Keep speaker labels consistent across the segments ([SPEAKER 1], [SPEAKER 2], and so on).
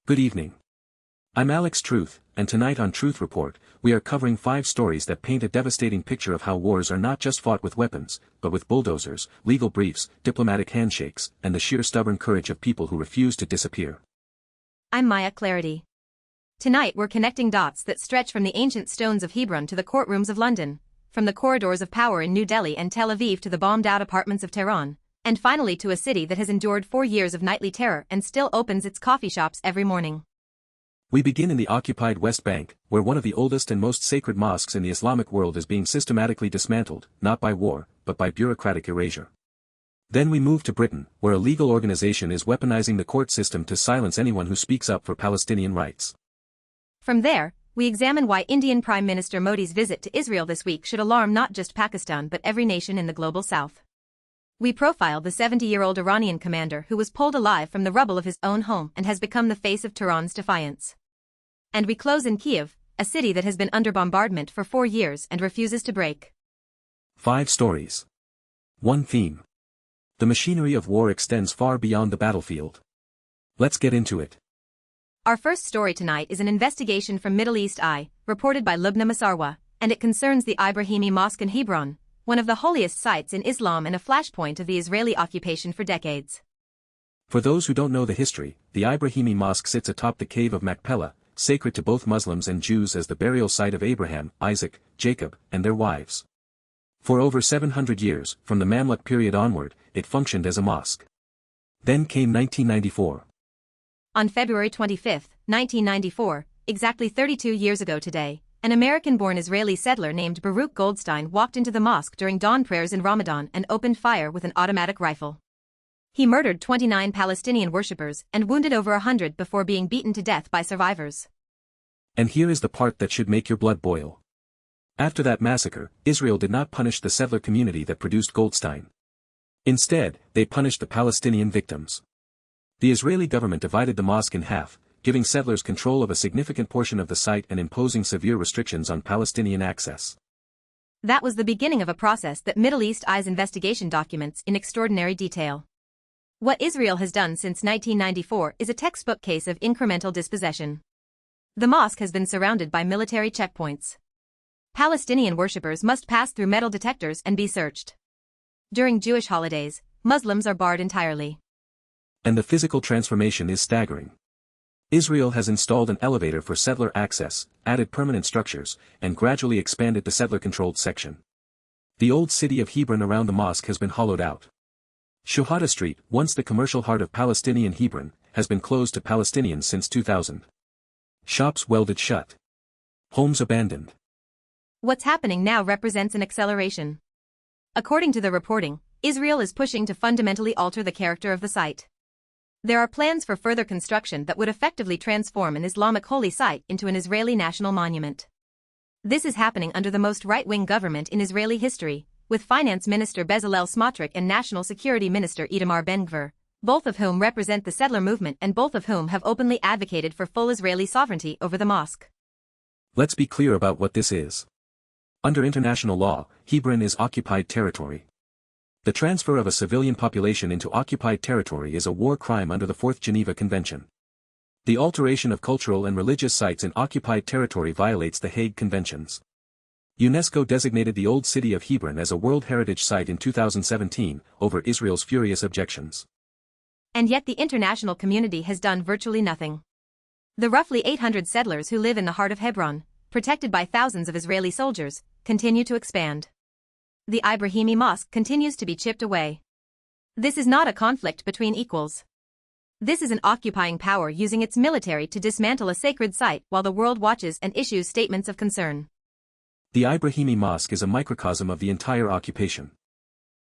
[SPEAKER 1] Good evening. I'm Alex Truth, and tonight on Truth Report, we are covering 5 stories that paint a devastating picture of how wars are not just fought with weapons, but with bulldozers, legal briefs, diplomatic handshakes, and the sheer stubborn courage of people who refuse to disappear.
[SPEAKER 2] I'm Maya Clarity. Tonight we're connecting dots that stretch from the ancient stones of Hebron to the courtrooms of London, from the corridors of power in New Delhi and Tel Aviv to the bombed-out apartments of Tehran, and finally to a city that has endured 4 years of nightly terror and still opens its coffee shops every morning.
[SPEAKER 1] We begin in the occupied West Bank, where one of the oldest and most sacred mosques in the Islamic world is being systematically dismantled, not by war, but by bureaucratic erasure. Then we move to Britain, where a legal organization is weaponizing the court system to silence anyone who speaks up for Palestinian rights.
[SPEAKER 2] From there, we examine why Indian Prime Minister Modi's visit to Israel this week should alarm not just Pakistan but every nation in the global south. We profile the 70-year-old Iranian commander who was pulled alive from the rubble of his own home and has become the face of Tehran's defiance. And we close in Kyiv, a city that has been under bombardment for 4 years and refuses to break.
[SPEAKER 1] 5 stories. 1 theme. The machinery of war extends far beyond the battlefield. Let's get into it.
[SPEAKER 2] Our first story tonight is an investigation from Middle East Eye, reported by Lubna Masarwa, and it concerns the Ibrahimi Mosque in Hebron, one of the holiest sites in Islam and a flashpoint of the Israeli occupation for decades.
[SPEAKER 1] For those who don't know the history, the Ibrahimi Mosque sits atop the cave of Machpelah, sacred to both Muslims and Jews as the burial site of Abraham, Isaac, Jacob, and their wives. For over 700 years, from the Mamluk period onward, it functioned as a mosque. Then came 1994.
[SPEAKER 2] On February 25, 1994, exactly 32 years ago today, an American-born Israeli settler named Baruch Goldstein walked into the mosque during dawn prayers in Ramadan and opened fire with an automatic rifle. He murdered 29 Palestinian worshippers and wounded over 100 before being beaten to death by survivors.
[SPEAKER 1] And here is the part that should make your blood boil. After that massacre, Israel did not punish the settler community that produced Goldstein. Instead, they punished the Palestinian victims. The Israeli government divided the mosque in half, giving settlers control of a significant portion of the site and imposing severe restrictions on Palestinian access.
[SPEAKER 2] That was the beginning of a process that Middle East Eye's investigation documents in extraordinary detail. What Israel has done since 1994 is a textbook case of incremental dispossession. The mosque has been surrounded by military checkpoints. Palestinian worshippers must pass through metal detectors and be searched. During Jewish holidays, Muslims are barred entirely.
[SPEAKER 1] And the physical transformation is staggering. Israel has installed an elevator for settler access, added permanent structures, and gradually expanded the settler-controlled section. The old city of Hebron around the mosque has been hollowed out. Shuhada Street, once the commercial heart of Palestinian Hebron, has been closed to Palestinians since 2000. Shops welded shut. Homes abandoned.
[SPEAKER 2] What's happening now represents an acceleration. According to the reporting, Israel is pushing to fundamentally alter the character of the site. There are plans for further construction that would effectively transform an Islamic holy site into an Israeli national monument. This is happening under the most right-wing government in Israeli history, with Finance Minister Bezalel Smotrich and National Security Minister Itamar Ben-Gvir, both of whom represent the settler movement and both of whom have openly advocated for full Israeli sovereignty over the mosque.
[SPEAKER 1] Let's be clear about what this is. Under international law, Hebron is occupied territory. The transfer of a civilian population into occupied territory is a war crime under the 4th Geneva Convention. The alteration of cultural and religious sites in occupied territory violates the Hague Conventions. UNESCO designated the Old City of Hebron as a World Heritage Site in 2017, over Israel's furious objections.
[SPEAKER 2] And yet the international community has done virtually nothing. The roughly 800 settlers who live in the heart of Hebron, protected by thousands of Israeli soldiers, continue to expand. The Ibrahimi Mosque continues to be chipped away. This is not a conflict between equals. This is an occupying power using its military to dismantle a sacred site while the world watches and issues statements of concern.
[SPEAKER 1] The Ibrahimi Mosque is a microcosm of the entire occupation.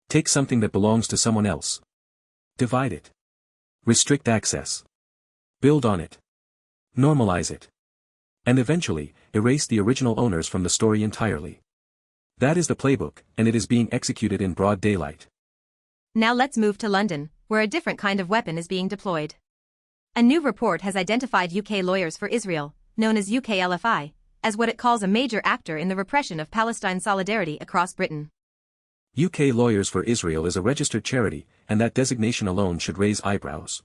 [SPEAKER 1] Take something that belongs to someone else. Divide it. Restrict access. Build on it. Normalize it. And eventually, erase the original owners from the story entirely. That is the playbook, and it is being executed in broad daylight.
[SPEAKER 2] Now let's move to London, where a different kind of weapon is being deployed. A new report has identified UK Lawyers for Israel, known as UKLFI, as what it calls a major actor in the repression of Palestine solidarity across Britain.
[SPEAKER 1] UK Lawyers for Israel is a registered charity, and that designation alone should raise eyebrows.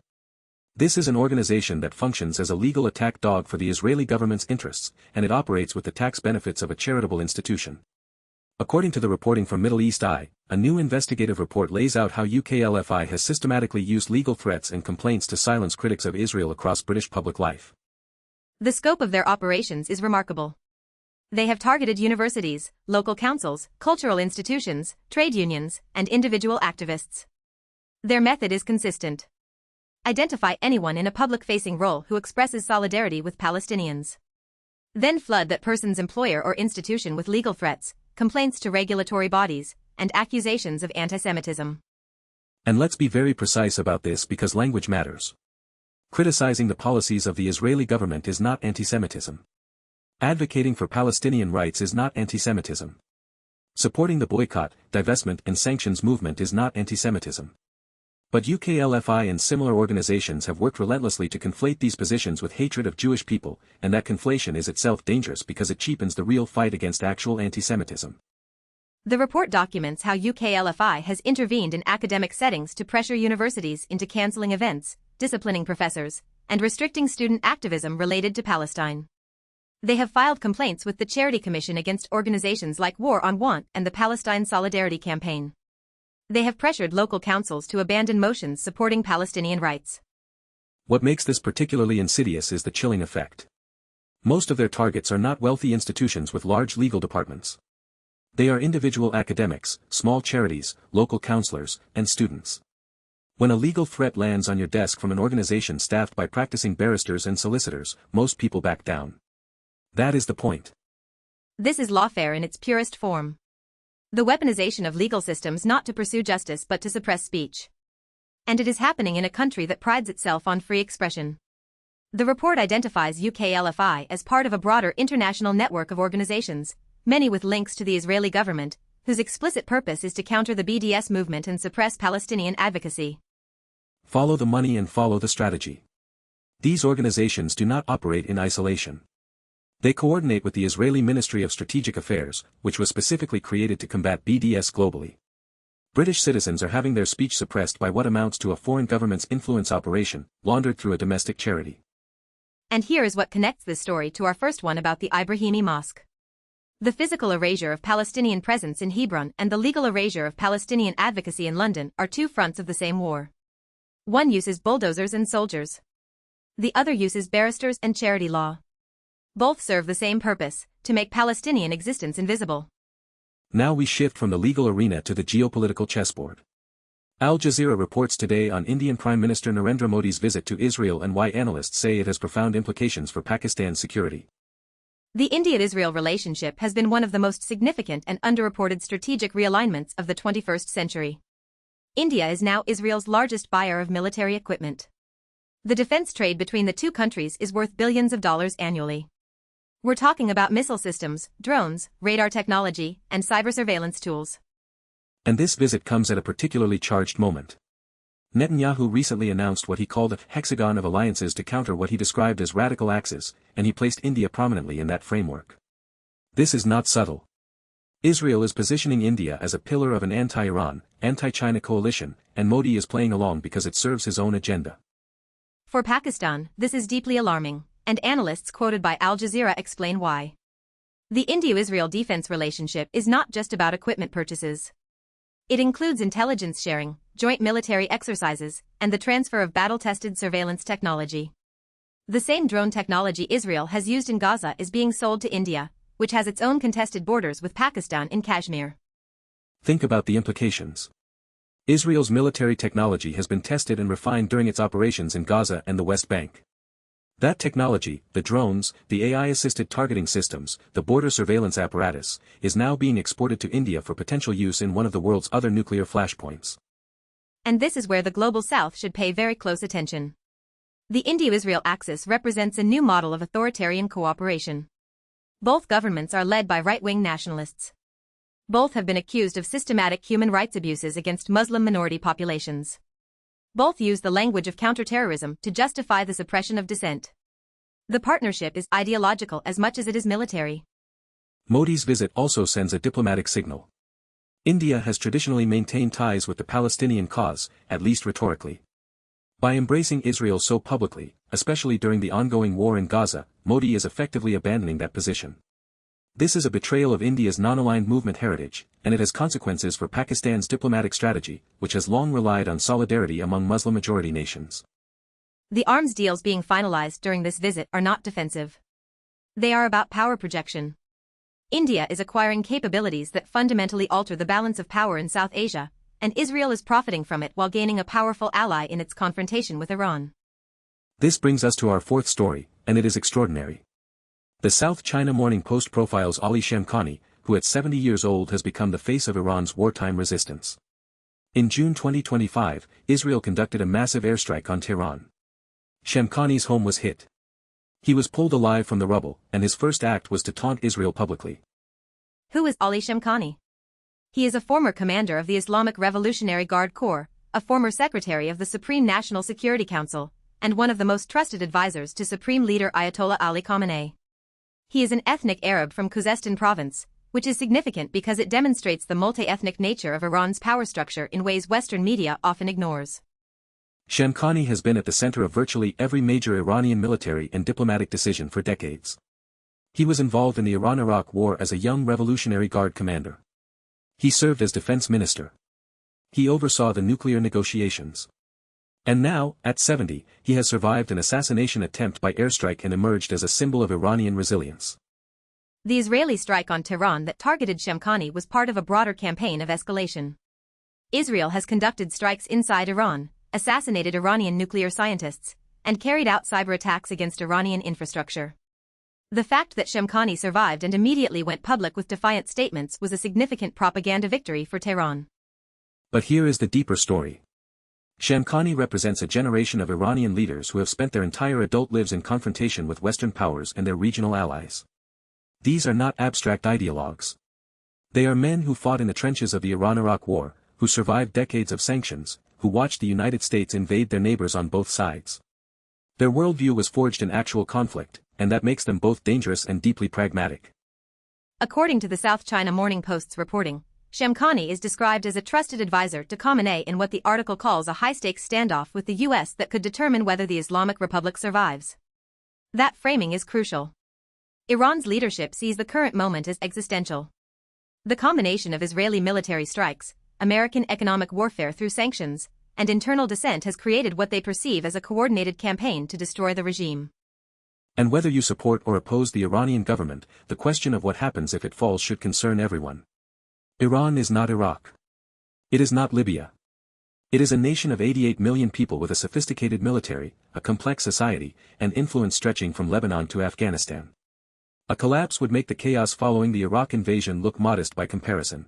[SPEAKER 1] This is an organization that functions as a legal attack dog for the Israeli government's interests, and it operates with the tax benefits of a charitable institution. According to the reporting from Middle East Eye, a new investigative report lays out how UKLFI has systematically used legal threats and complaints to silence critics of Israel across British public life.
[SPEAKER 2] The scope of their operations is remarkable. They have targeted universities, local councils, cultural institutions, trade unions, and individual activists. Their method is consistent. Identify anyone in a public-facing role who expresses solidarity with Palestinians. Then flood that person's employer or institution with legal threats, complaints to regulatory bodies, and accusations of anti-Semitism.
[SPEAKER 1] And let's be very precise about this because language matters. Criticizing the policies of the Israeli government is not anti-Semitism. Advocating for Palestinian rights is not anti-Semitism. Supporting the boycott, divestment, and sanctions movement is not anti-Semitism. But UKLFI and similar organizations have worked relentlessly to conflate these positions with hatred of Jewish people, and that conflation is itself dangerous because it cheapens the real fight against actual anti-Semitism.
[SPEAKER 2] The report documents how UKLFI has intervened in academic settings to pressure universities into cancelling events, disciplining professors, and restricting student activism related to Palestine. They have filed complaints with the Charity Commission against organizations like War on Want and the Palestine Solidarity Campaign. They have pressured local councils to abandon motions supporting Palestinian rights.
[SPEAKER 1] What makes this particularly insidious is the chilling effect. Most of their targets are not wealthy institutions with large legal departments. They are individual academics, small charities, local counselors, and students. When a legal threat lands on your desk from an organization staffed by practicing barristers and solicitors, most people back down. That is the point.
[SPEAKER 2] This is lawfare in its purest form. The weaponization of legal systems not to pursue justice but to suppress speech. And it is happening in a country that prides itself on free expression. The report identifies UKLFI as part of a broader international network of organizations, many with links to the Israeli government, whose explicit purpose is to counter the BDS movement and suppress Palestinian advocacy.
[SPEAKER 1] Follow the money and follow the strategy. These organizations do not operate in isolation. They coordinate with the Israeli Ministry of Strategic Affairs, which was specifically created to combat BDS globally. British citizens are having their speech suppressed by what amounts to a foreign government's influence operation, laundered through a domestic charity.
[SPEAKER 2] And here is what connects this story to our first one about the Ibrahimi Mosque. The physical erasure of Palestinian presence in Hebron and the legal erasure of Palestinian advocacy in London are two fronts of the same war. One uses bulldozers and soldiers. The other uses barristers and charity law. Both serve the same purpose, to make Palestinian existence invisible.
[SPEAKER 1] Now we shift from the legal arena to the geopolitical chessboard. Al Jazeera reports today on Indian Prime Minister Narendra Modi's visit to Israel and why analysts say it has profound implications for Pakistan's security.
[SPEAKER 2] The India-Israel relationship has been one of the most significant and underreported strategic realignments of the 21st century. India is now Israel's largest buyer of military equipment. The defense trade between the two countries is worth billions of dollars annually. We're talking about missile systems, drones, radar technology, and cyber surveillance tools.
[SPEAKER 1] And this visit comes at a particularly charged moment. Netanyahu recently announced what he called a hexagon of alliances to counter what he described as radical axes, and he placed India prominently in that framework. This is not subtle. Israel is positioning India as a pillar of an anti-Iran, anti-China coalition, and Modi is playing along because it serves his own agenda.
[SPEAKER 2] For Pakistan, this is deeply alarming, and analysts quoted by Al Jazeera explain why. The India-Israel defense relationship is not just about equipment purchases. It includes intelligence sharing, joint military exercises, and the transfer of battle-tested surveillance technology. The same drone technology Israel has used in Gaza is being sold to India, which has its own contested borders with Pakistan in Kashmir.
[SPEAKER 1] Think about the implications. Israel's military technology has been tested and refined during its operations in Gaza and the West Bank. That technology, the drones, the AI-assisted targeting systems, the border surveillance apparatus, is now being exported to India for potential use in one of the world's other nuclear flashpoints.
[SPEAKER 2] And this is where the global south should pay very close attention. The India-Israel axis represents a new model of authoritarian cooperation. Both governments are led by right-wing nationalists. Both have been accused of systematic human rights abuses against Muslim minority populations. Both use the language of counterterrorism to justify the suppression of dissent. The partnership is ideological as much as it is military.
[SPEAKER 1] Modi's visit also sends a diplomatic signal. India has traditionally maintained ties with the Palestinian cause, at least rhetorically. By embracing Israel so publicly, especially during the ongoing war in Gaza, Modi is effectively abandoning that position. This is a betrayal of India's non-aligned movement heritage, and it has consequences for Pakistan's diplomatic strategy, which has long relied on solidarity among Muslim-majority nations.
[SPEAKER 2] The arms deals being finalized during this visit are not defensive. They are about power projection. India is acquiring capabilities that fundamentally alter the balance of power in South Asia, and Israel is profiting from it while gaining a powerful ally in its confrontation with Iran.
[SPEAKER 1] This brings us to our fourth story, and it is extraordinary. The South China Morning Post profiles Ali Shamkhani, who at 70 years old has become the face of Iran's wartime resistance. In June 2025, Israel conducted a massive airstrike on Tehran. Shamkhani's home was hit. He was pulled alive from the rubble, and his first act was to taunt Israel publicly.
[SPEAKER 2] Who is Ali Shamkhani? He is a former commander of the Islamic Revolutionary Guard Corps, a former secretary of the Supreme National Security Council, and one of the most trusted advisors to Supreme Leader Ayatollah Ali Khamenei. He is an ethnic Arab from Khuzestan province, which is significant because it demonstrates the multi-ethnic nature of Iran's power structure in ways Western media often ignores.
[SPEAKER 1] Shamkhani has been at the center of virtually every major Iranian military and diplomatic decision for decades. He was involved in the Iran-Iraq War as a young Revolutionary Guard commander. He served as defense minister. He oversaw the nuclear negotiations. And now, at 70, he has survived an assassination attempt by airstrike and emerged as a symbol of Iranian resilience.
[SPEAKER 2] The Israeli strike on Tehran that targeted Shamkhani was part of a broader campaign of escalation. Israel has conducted strikes inside Iran, assassinated Iranian nuclear scientists, and carried out cyber attacks against Iranian infrastructure. The fact that Shamkhani survived and immediately went public with defiant statements was a significant propaganda victory for Tehran.
[SPEAKER 1] But here is the deeper story. Shamkhani represents a generation of Iranian leaders who have spent their entire adult lives in confrontation with Western powers and their regional allies. These are not abstract ideologues. They are men who fought in the trenches of the Iran-Iraq War, who survived decades of sanctions, who watched the United States invade their neighbors on both sides. Their worldview was forged in actual conflict, and that makes them both dangerous and deeply pragmatic.
[SPEAKER 2] According to the South China Morning Post's reporting, Shamkhani is described as a trusted advisor to Khamenei in what the article calls a high-stakes standoff with the U.S. that could determine whether the Islamic Republic survives. That framing is crucial. Iran's leadership sees the current moment as existential. The combination of Israeli military strikes, American economic warfare through sanctions, and internal dissent has created what they perceive as a coordinated campaign to destroy the regime.
[SPEAKER 1] And whether you support or oppose the Iranian government, the question of what happens if it falls should concern everyone. Iran is not Iraq. It is not Libya. It is a nation of 88 million people with a sophisticated military, a complex society, and influence stretching from Lebanon to Afghanistan. A collapse would make the chaos following the Iraq invasion look modest by comparison.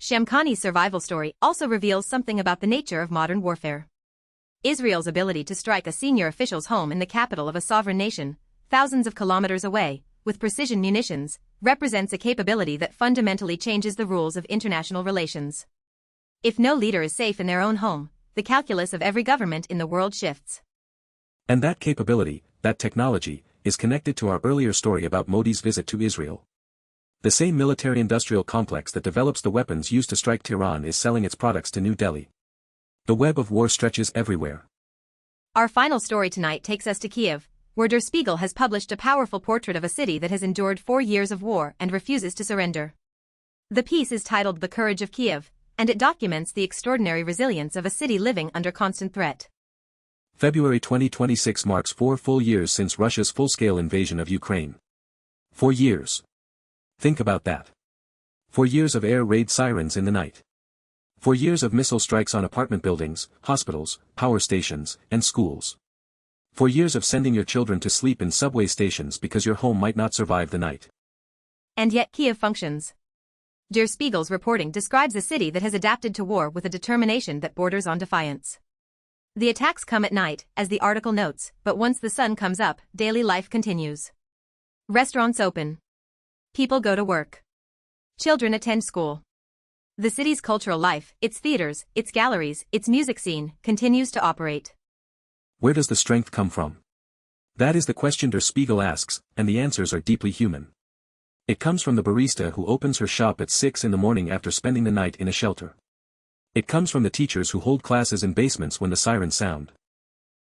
[SPEAKER 2] Shamkhani's survival story also reveals something about the nature of modern warfare. Israel's ability to strike a senior official's home in the capital of a sovereign nation, thousands of kilometers away, with precision munitions, represents a capability that fundamentally changes the rules of international relations. If no leader is safe in their own home, the calculus of every government in the world shifts.
[SPEAKER 1] And that capability, that technology, is connected to our earlier story about Modi's visit to Israel. The same military-industrial complex that develops the weapons used to strike Tehran is selling its products to New Delhi. The web of war stretches everywhere.
[SPEAKER 2] Our final story tonight takes us to Kyiv, where Der Spiegel has published a powerful portrait of a city that has endured 4 years of war and refuses to surrender. The piece is titled The Courage of Kyiv, and it documents the extraordinary resilience of a city living under constant threat.
[SPEAKER 1] February 2026 marks 4 full years since Russia's full-scale invasion of Ukraine. 4 years. Think about that. 4 years of air raid sirens in the night. 4 years of missile strikes on apartment buildings, hospitals, power stations, and schools. 4 years of sending your children to sleep in subway stations because your home might not survive the night.
[SPEAKER 2] And yet Kyiv functions. Der Spiegel's reporting describes a city that has adapted to war with a determination that borders on defiance. The attacks come at night, as the article notes, but once the sun comes up, daily life continues. Restaurants open. People go to work. Children attend school. The city's cultural life, its theaters, its galleries, its music scene, continues to operate.
[SPEAKER 1] Where does the strength come from? That is the question Der Spiegel asks, and the answers are deeply human. It comes from the barista who opens her shop at 6 in the morning after spending the night in a shelter. It comes from the teachers who hold classes in basements when the sirens sound.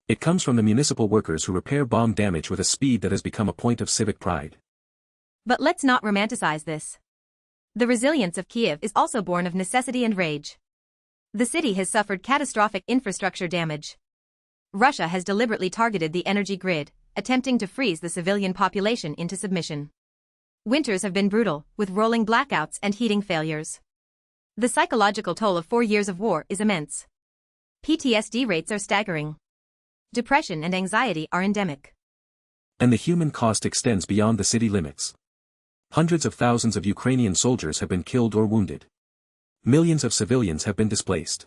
[SPEAKER 1] It comes from the municipal workers who repair bomb damage with a speed that has become a point of civic pride.
[SPEAKER 2] But let's not romanticize this. The resilience of Kyiv is also born of necessity and rage. The city has suffered catastrophic infrastructure damage. Russia has deliberately targeted the energy grid, attempting to freeze the civilian population into submission. Winters have been brutal, with rolling blackouts and heating failures. The psychological toll of 4 years of war is immense. PTSD rates are staggering. Depression and anxiety are endemic.
[SPEAKER 1] And the human cost extends beyond the city limits. Hundreds of thousands of Ukrainian soldiers have been killed or wounded. Millions of civilians have been displaced.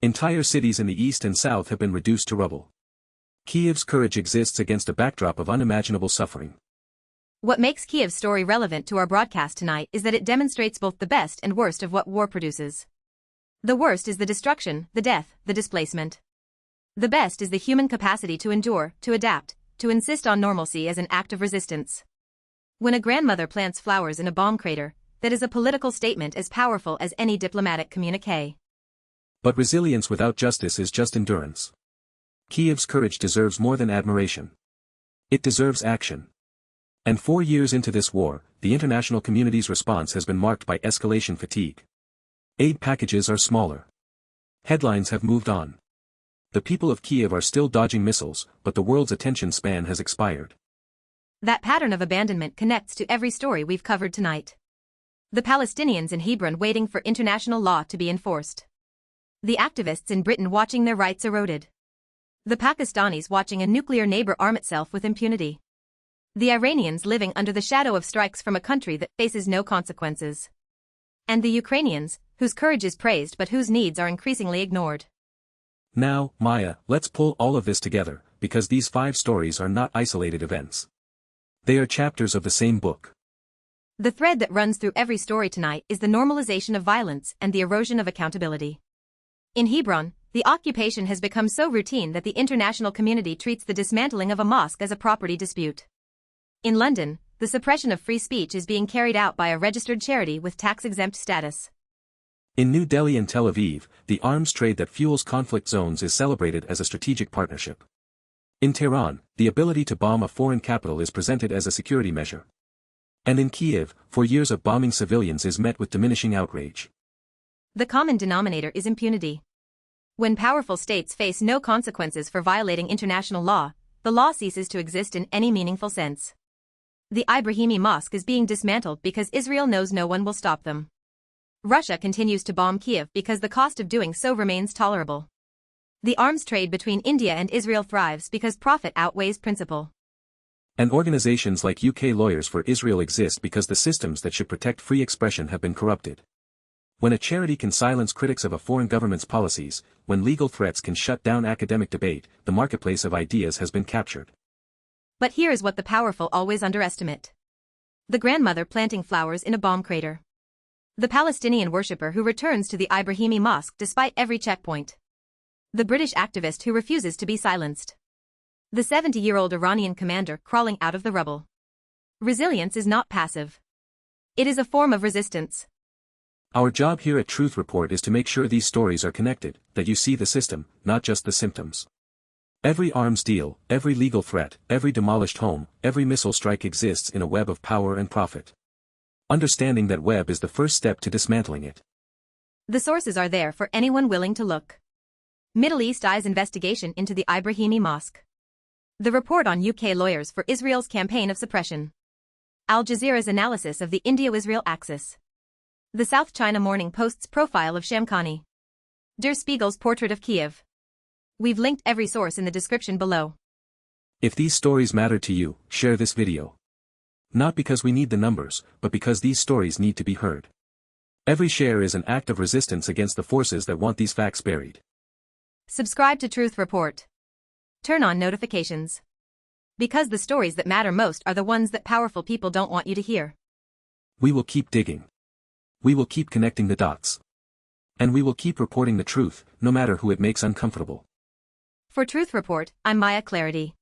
[SPEAKER 1] Entire cities in the east and south have been reduced to rubble. Kyiv's courage exists against a backdrop of unimaginable suffering.
[SPEAKER 2] What makes Kyiv's story relevant to our broadcast tonight is that it demonstrates both the best and worst of what war produces. The worst is the destruction, the death, the displacement. The best is the human capacity to endure, to adapt, to insist on normalcy as an act of resistance. When a grandmother plants flowers in a bomb crater, that is a political statement as powerful as any diplomatic communique.
[SPEAKER 1] But resilience without justice is just endurance. Kyiv's courage deserves more than admiration. It deserves action. And 4 years into this war, the international community's response has been marked by escalation fatigue. Aid packages are smaller. Headlines have moved on. The people of Kyiv are still dodging missiles, but the world's attention span has expired.
[SPEAKER 2] That pattern of abandonment connects to every story we've covered tonight. The Palestinians in Hebron waiting for international law to be enforced. The activists in Britain watching their rights eroded. The Pakistanis watching a nuclear neighbor arm itself with impunity. The Iranians living under the shadow of strikes from a country that faces no consequences. And the Ukrainians, whose courage is praised but whose needs are increasingly ignored.
[SPEAKER 1] Now, Maya, let's pull all of this together, because these 5 stories are not isolated events. They are chapters of the same book.
[SPEAKER 2] The thread that runs through every story tonight is the normalization of violence and the erosion of accountability. In Hebron, the occupation has become so routine that the international community treats the dismantling of a mosque as a property dispute. In London, the suppression of free speech is being carried out by a registered charity with tax-exempt status.
[SPEAKER 1] In New Delhi and Tel Aviv, the arms trade that fuels conflict zones is celebrated as a strategic partnership. In Tehran, the ability to bomb a foreign capital is presented as a security measure. And in Kyiv, 4 years of bombing civilians is met with diminishing outrage.
[SPEAKER 2] The common denominator is impunity. When powerful states face no consequences for violating international law, the law ceases to exist in any meaningful sense. The Ibrahimi Mosque is being dismantled because Israel knows no one will stop them. Russia continues to bomb Kyiv because the cost of doing so remains tolerable. The arms trade between India and Israel thrives because profit outweighs principle.
[SPEAKER 1] And organizations like UK Lawyers for Israel exist because the systems that should protect free expression have been corrupted. When a charity can silence critics of a foreign government's policies, when legal threats can shut down academic debate, the marketplace of ideas has been captured.
[SPEAKER 2] But here is what the powerful always underestimate. The grandmother planting flowers in a bomb crater. The Palestinian worshipper who returns to the Ibrahimi Mosque despite every checkpoint. The British activist who refuses to be silenced. The 70-year-old Iranian commander crawling out of the rubble. Resilience is not passive. It is a form of resistance.
[SPEAKER 1] Our job here at Truth Report is to make sure these stories are connected, that you see the system, not just the symptoms. Every arms deal, every legal threat, every demolished home, every missile strike exists in a web of power and profit. Understanding that web is the first step to dismantling it.
[SPEAKER 2] The sources are there for anyone willing to look. Middle East Eye's investigation into the Ibrahimi Mosque. The report on UK Lawyers for Israel's campaign of suppression. Al Jazeera's analysis of the India-Israel axis. The South China Morning Post's profile of Shamkhani. Der Spiegel's portrait of Kyiv. We've linked every source in the description below.
[SPEAKER 1] If these stories matter to you, share this video. Not because we need the numbers, but because these stories need to be heard. Every share is an act of resistance against the forces that want these facts buried.
[SPEAKER 2] Subscribe to Truth Report. Turn on notifications. Because the stories that matter most are the ones that powerful people don't want you to hear.
[SPEAKER 1] We will keep digging. We will keep connecting the dots. And we will keep reporting the truth, no matter who it makes uncomfortable.
[SPEAKER 2] For Truth Report, I'm Maya Clarity.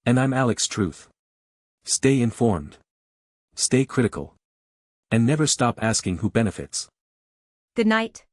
[SPEAKER 1] And I'm Alex Truth. Stay informed. Stay critical. And never stop asking who benefits.
[SPEAKER 2] Good night.